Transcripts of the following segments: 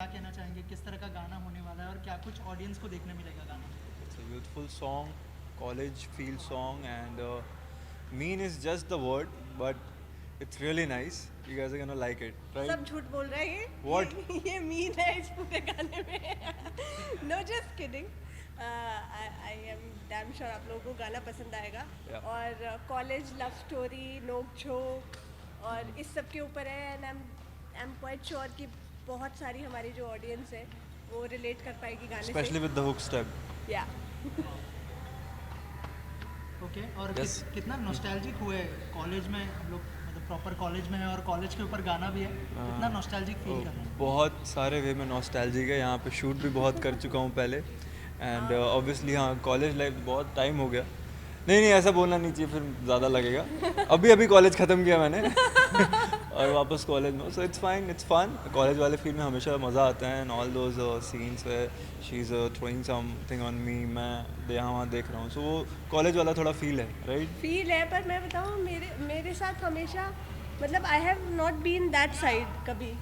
क्या कहना चाहेंगे, किस तरह का गाना होने वाला है और क्या कुछ ऑडियंस को देखने मिलेगा गाना? It's a youthful song, college feel song, and mean is just the word, but it's really nice. You guys are gonna like it, right? सब झूठ बोल रहा है ये What? ये मीन है इस पूरे गाने में know just kidding I am damn sure आप लोगों को गाना पसंद आएगा Yeah. और कॉलेज लव स्टोरी नोक झोंक और इस सब के ऊपर है and I am quite sure कि बहुत सारी हमारी जो ऑडियंस है वो रिलेट कर पाएगी गाने Especially with the hook step. से या ओके। और Yes. कितना नॉस्टैल्जिक हुए कॉलेज में हम लोग, मतलब प्रॉपर कॉलेज में है और कॉलेज के ऊपर गाना भी है, कितना नॉस्टैल्जिक फील कर रहे हैं? बहुत सारे वे में नॉस्टैल्जिक है. यहाँ पे शूट भी बहुत कर चुका हूँ पहले, एंड ऑब्वियसली हाँ कॉलेज लाइफ बहुत टाइम हो गया. नहीं ऐसा बोलना नहीं चाहिए, फिर ज़्यादा लगेगा. अभी कॉलेज ख़त्म किया मैंने और वापस कॉलेज में. So it's fine, it's fun. College वाले फील में हमेशा मज़ा आता है. And all those scenes way she is throwing something on me, मैं यहाँ वहाँ देख रहा हूँ. सो वो कॉलेज वाला थोड़ा फील है, राइट? फील है. पर मैं बताऊँ मेरे साथ हमेशा मतलब I have not been that side कभी.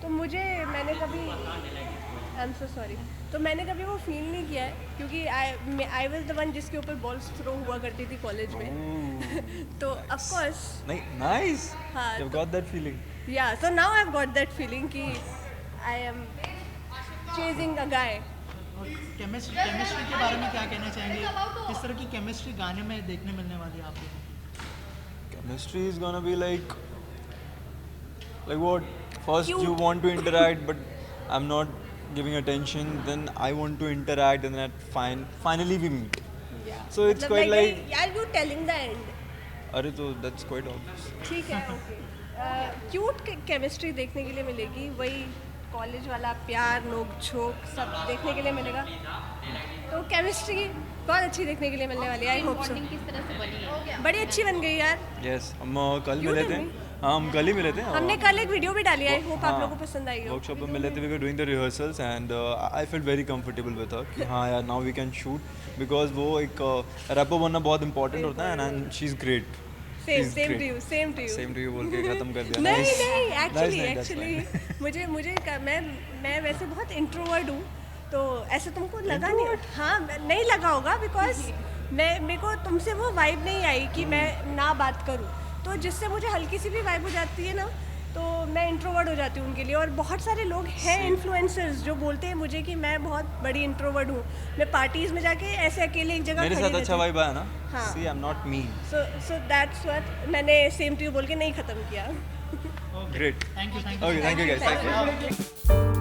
तो मैंने कभी आई एम सो सॉरी. तो मैंने कभी वो फील नहीं किया है क्योंकि आई वाज द वन जिसके ऊपर बॉल्स थ्रो हुआ करती थी कॉलेज में. तो ऑफ कोर्स नहीं, नाइस. हाँ, यू गॉट दैट फीलिंग. या so now I have got that feeling कि आई एम चेजिंग अ गाय. और केमिस्ट्री के बारे में क्या कहना चाहेंगे? किस तरह की केमिस्ट्री गाने में देखने मिलने वाली है आपको? Chemistry is gonna be like what? First Cute. you want to interact, but I'm not giving attention. Then I want to interact, and then finally we meet. So it's मतलब quite like. यार you telling the end. अरे तो that's quite obvious. ठीक है okay. Cute chemistry देखने के लिए मिलेगी. वही कॉलेज वाला प्यार नोक झोंक सब देखने के लिए मिलेगा. तो केमिस्ट्री बहुत अच्छी देखने के लिए मिलने वाली है. I hope so. किस तरह से बनी है? बड़ी अच्छी बन गई यार. Yes, हम कल Cute मिले है थे. नहीं? हाँ हम कल ही मिले थे. हमने कल एक वीडियो भी डाली है. आई होप आप हाँ, लोगों को पसंद आई हो. वर्कशॉप में मिले थे. We were doing the rehearsals and I felt very comfortable with her कि हाँ यार now we can shoot, because वो एक रैपर बनना बहुत इंपॉर्टेंट होता है. And she is great. Same to you. Same to you बोल के खत्म कर दिया. नहीं Nice. नहीं Nice, that's एक्चुअली fine. मुझे मैं वैसे बहुत इंट्रोवर्ट हूँ. तो ऐसे तुमको लगा नहीं? हाँ नहीं लगा होगा बिकॉज मेरे को तुमसे वो वाइब नहीं आई कि मैं ना बात करूँ. तो जिससे मुझे हल्की सी भी वाइब हो जाती है ना तो मैं इंट्रोवर्ट हो जाती हूँ उनके लिए. और बहुत सारे लोग हैं इन्फ्लुएंसर्स जो बोलते हैं मुझे कि मैं बहुत बड़ी इंट्रोवर्ट हूँ. मैं पार्टीज में जाके ऐसे अकेले एक जगह मेरे खड़ी साथ रहती अच्छा हूँ. वाइब आया ना. हाँ. See I am not mean. So that's what मैंने सेम टू यू बोल के नहीं ख़त्म किया. Great. Thank you okay, thank you guys. Thank you.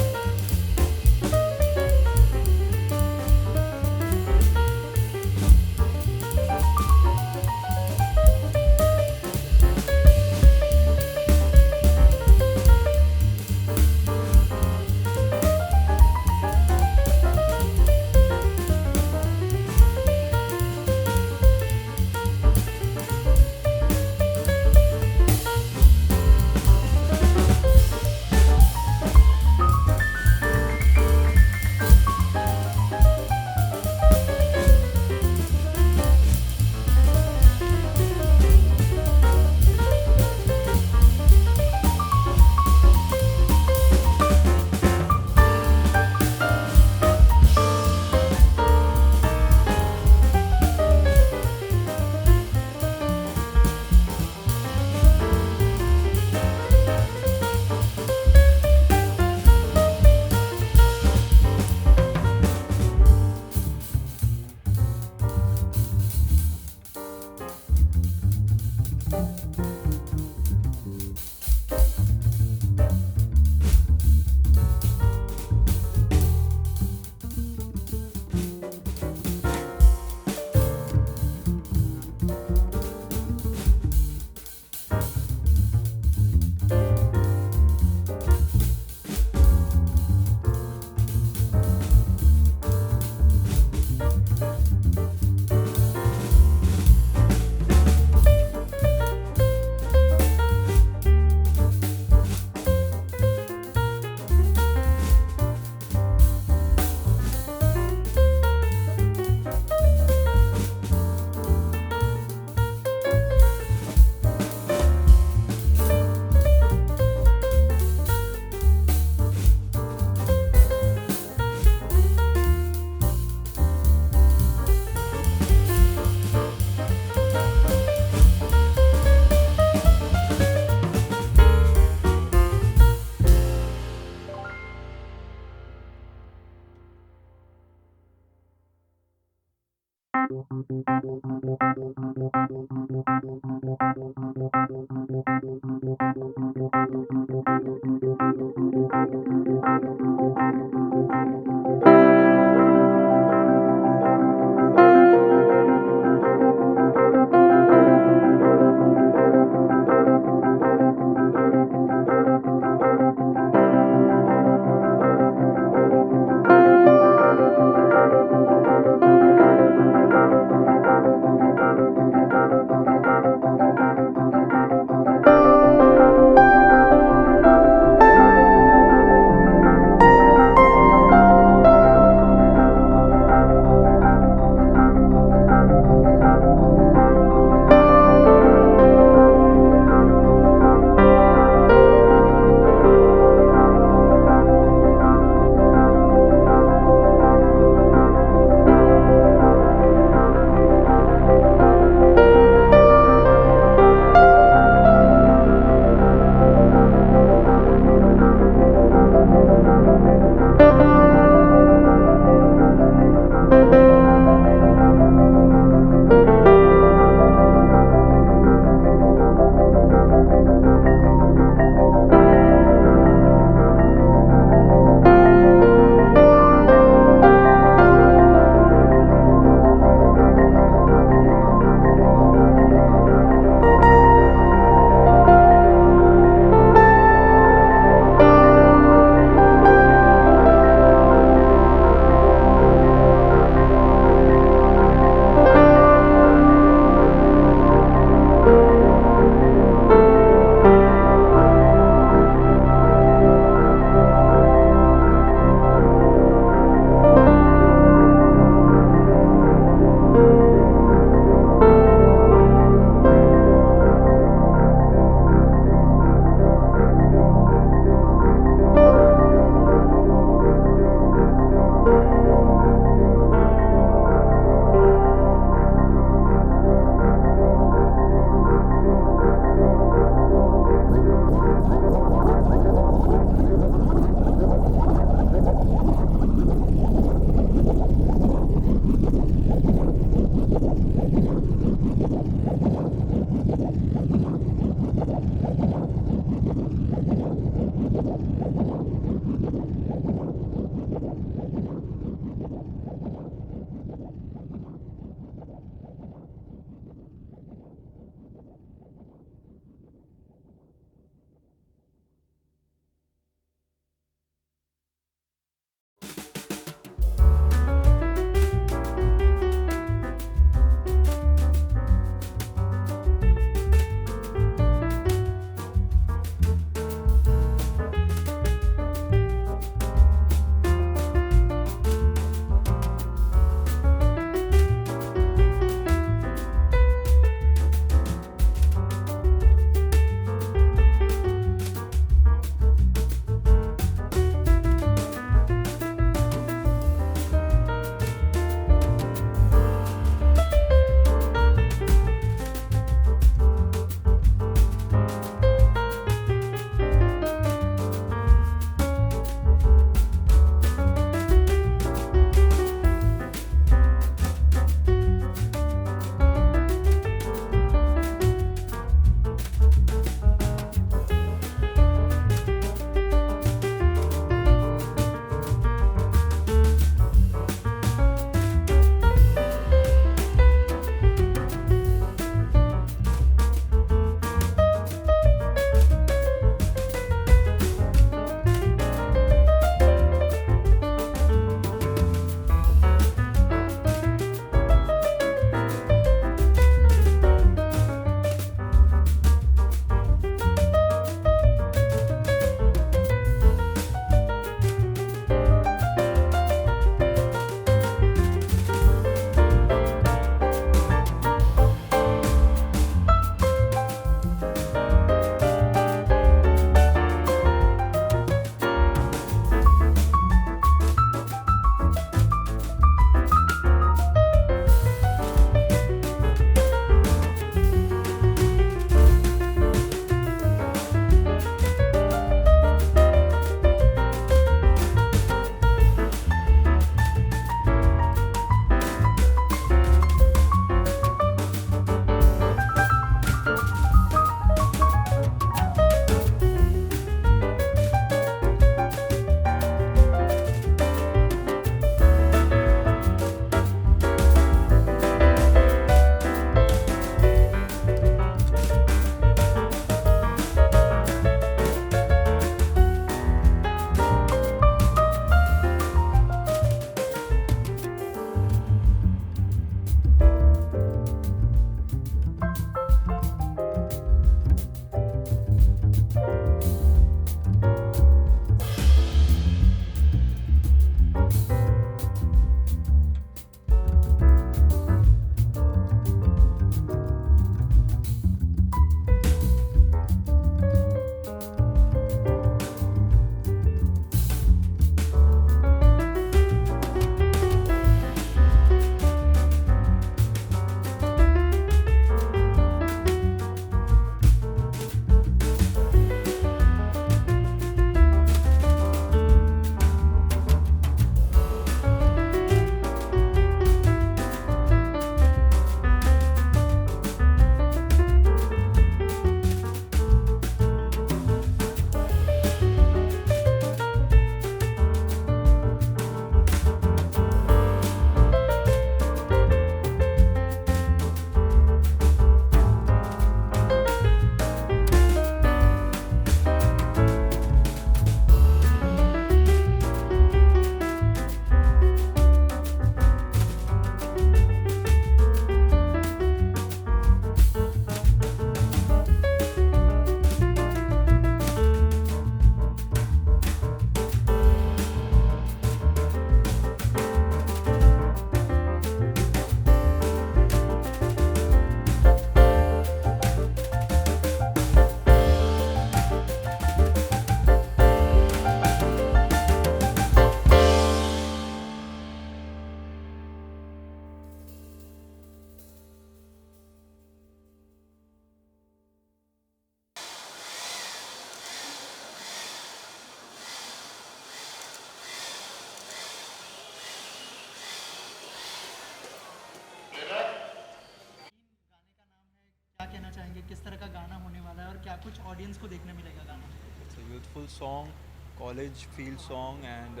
किस तरह का गाना होने वाला है और क्या कुछ ऑडियंस को देखने मिलेगा गाना? It's a youthful song, college feel song, and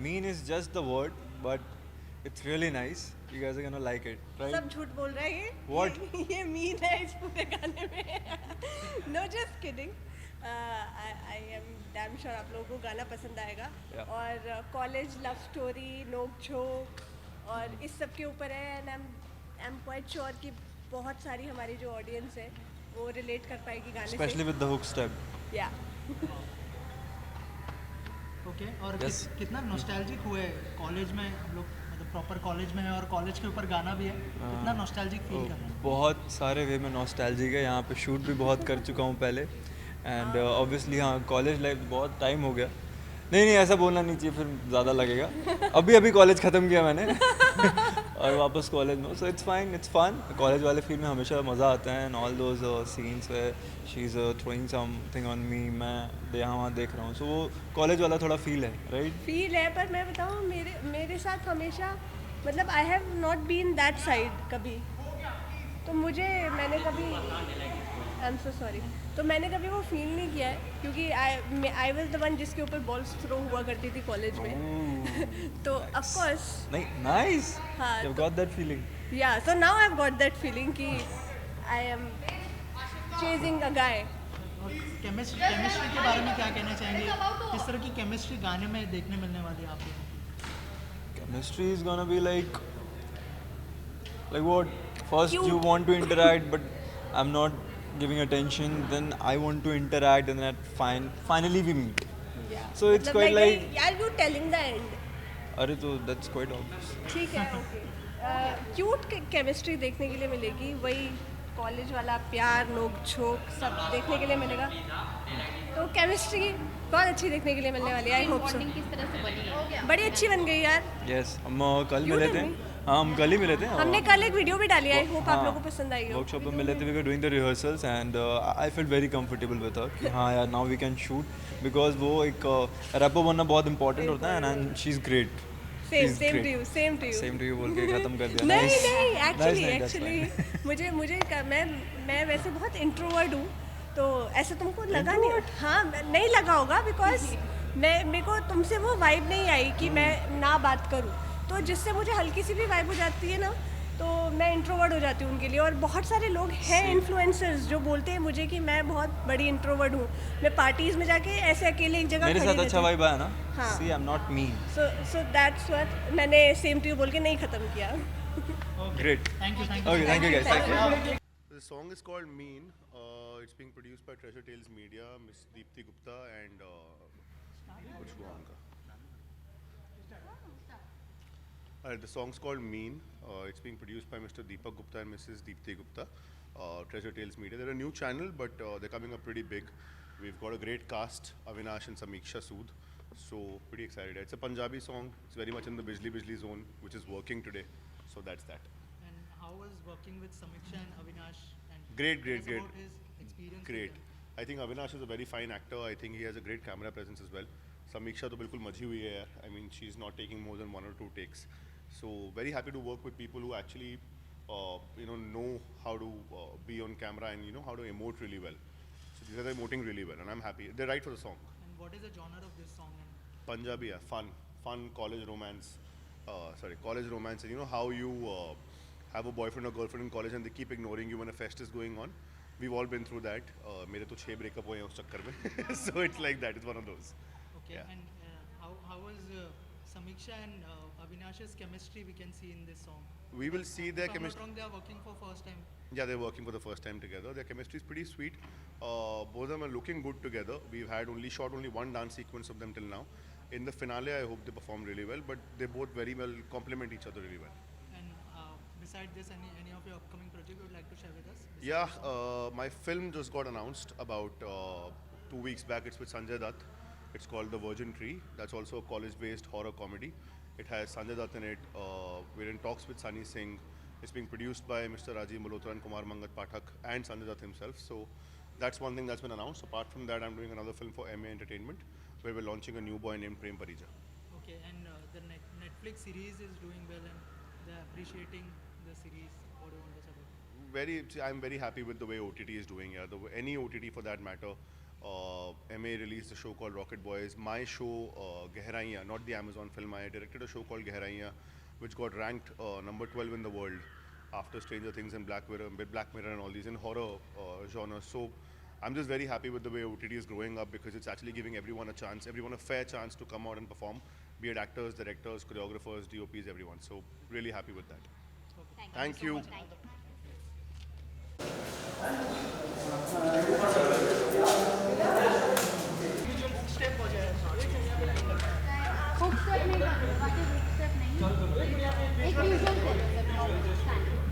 mean is just the word, but it's really nice. You guys are gonna like it, right? सब झूठ बोल रहा है ये What? ये मीन है इस पूरे गाने में know just kidding I am damn sure आप लोगों को गाना पसंद आएगा Yeah. और कॉलेज लव स्टोरी नोक झोंक और इस सब के ऊपर है and I am quite sure कि बहुत सारी हमारी जो ऑडियंस है वो रिलेट कर पाएगी गाने Especially with the hook step. से या ओके और Yes. कितना नॉस्टैल्जिक हुए कॉलेज में हम लोग, मतलब प्रॉपर कॉलेज में है और कॉलेज के ऊपर गाना भी है, कितना नॉस्टैल्जिक फील कर रहे हैं? बहुत सारे वे में नॉस्टैल्जिक है, यहाँ पे शूट भी बहुत कर चुका हूँ पहले, एंड ऑब्वियसली हाँ कॉलेज लाइफ बहुत टाइम हो गया। नहीं ऐसा बोलना नहीं चाहिए, फिर ज़्यादा लगेगा। अभी कॉलेज ख़त्म किया मैंने और वापस कॉलेज में, so it's fine, it's fun. College वाले फील में हमेशा मज़ा आता है, and all those scenes way she is throwing something on me, मैं यहाँ वहाँ देख रहा हूँ, सो वो कॉलेज वाला थोड़ा फील है, राइट? फील है। पर मैं बताऊँ मेरे साथ हमेशा मतलब I have not been that side कभी, तो मैंने कभी आई एम सो सॉरी, तो मैंने कभी वो फील नहीं किया है क्योंकि आई वाज द वन जिसके ऊपर बॉल्स थ्रो हुआ करती थी कॉलेज में तो ऑफ कोर्स नहीं, नाइस, हाँ, यू गॉट दैट फीलिंग। या so now I have got that feeling कि आई एम चेजिंग अ गाय। और केमिस्ट्री के बारे में क्या कहना चाहेंगे? किस तरह की केमिस्ट्री गाने में देखने मिलने वाली है आप लोगों को? Chemistry is gonna be like what? First Cute. you want to interact, but I'm not giving attention. Then I want to interact, and then finally we meet. So it's quite like. यार you telling the end अरे तो that's quite obvious. ठीक है okay cute chemistry देखने के लिए मिलेगी, वही कॉलेज वाला प्यार नोक झोंक सब देखने के लिए मिलेगा, तो केमिस्ट्री बहुत अच्छी देखने के लिए मिलने वाली है। I hope so. बॉन्डिंग किस तरह से बनी है? बड़ी अच्छी बन गई यार। Yes, हम कल You मिले tell थे। me. हाँ, हम कल ही मिले थे। हमने कल एक वीडियो भी डाली है, आई होप आप हाँ, लोगों को पसंद आई हो। वर्कशॉप में मिले थे, we were doing the rehearsals, and I felt very comfortable with her कि हाँ यार now we can shoot, because वो एक रैपर बनना बहुत important होता है, and she's great. Same to you same to you बोल के खत्म कर दिया। नहीं Nice. नहीं Nice, that's एक्चुअली मैं वैसे बहुत इंट्रोवर्ट हूँ, तो ऐसा तुमको लगा नहीं? हाँ नहीं लगा होगा बिकॉज मेरे को तुमसे वो वाइब नहीं आई कि मैं ना बात करूँ, तो जिससे मुझे हल्की सी भी वाइब हो जाती है ना, तो मैं इंट्रोवर्ट हो जाती हूँ उनके लिए। और बहुत सारे लोग हैं इन्फ्लुएंसर्स जो बोलते हैं मुझे कि मैं बहुत बड़ी इंट्रोवर्ट हूँ, मैं पार्टीज में जाके ऐसे अकेले एक जगह मेरे खड़ी साथ रहती अच्छा हूँ। वाइब आया ना। हाँ। See, I'm not mean. So that's what मैंने सेम टू यू बोल के नहीं ख़त्म किया। Great. Thank you Okay, thank you guys. Thank you. The song is called Mean. It's being produced by Treasure Tales Media, Miss Deepthi Gupta and what's who उनका? The song's called Mean. It's being produced by Mr. Deepak Gupta and Mrs. Deepthi Gupta. Treasure Tales Media. They're a new channel, but they're coming up pretty big. We've got a great cast: Avinash and Samiksha Sood. So pretty excited. It's a Punjabi song. It's very much in the Bijli Bijli zone, which is working today. So that's that. And how was working with Samiksha and Avinash? And Great, great, tell us great. about his experience. Great. I think Avinash is a very fine actor. I think he has a great camera presence as well. Samiksha तो बिल्कुल मजी हुई है यार. I mean, she's not taking more than 1 or 2 takes. So very happy to work with people who actually, know how to be on camera and how to emote really well. So these are emoting really well, and I'm happy. They're right for the song. And what is the genre of this song? And Punjabi, yeah, fun college romance. College romance, and how you have a boyfriend or girlfriend in college and they keep ignoring you when a fest is going on. We've all been through that. मेरे तो 6 breakup हुए हैं उस चक्कर में. So it's like that. It's one of those. okay. Yeah. And how was Samiksha and Avinash's chemistry we can see in this song? We will see their If I'm not chemistry. wrong, they are working for first time. Yeah, they're working for the first time together. Their chemistry is pretty sweet. Both of them are looking good together. We've had shot only one dance sequence of them till now. In the finale, I hope they perform really well. But they both very well complement each other really well. And besides this, any of your upcoming project you would like to share with us? Yeah, my film just got announced about 2 weeks back. It's with Sanjay Dutt. It's called The Virgin Tree. That's also a college-based horror comedy. It has Sanjay Dutt in it. We're in talks with Sunny Singh. It's being produced by Mr. Rajiv Malhotra and Kumar Mangat Pathak and Sanjay Dutt himself. So that's one thing that's been announced. Apart from that, I'm doing another film for MA Entertainment, where we're launching a new boy named Prem Parija. Okay, and the Netflix series is doing well and they're appreciating the series. What do you want to say about it? I'm very happy with the way OTT is doing. Yeah, any OTT for that matter. MA released a show called Rocket Boys. My show, Gehraiyan, not the Amazon film. I directed a show called Gehraiyan, which got ranked number 12 in the world after Stranger Things and Black Mirror and all these in horror genres. So I'm just very happy with the way OTT is growing up because it's actually giving everyone a chance, everyone a fair chance to come out and perform, be it actors, directors, choreographers, DOPs, everyone. So really happy with that. Thank you. Step हो जाए hook step नहीं करना, बाकी hook step नहीं, एक visual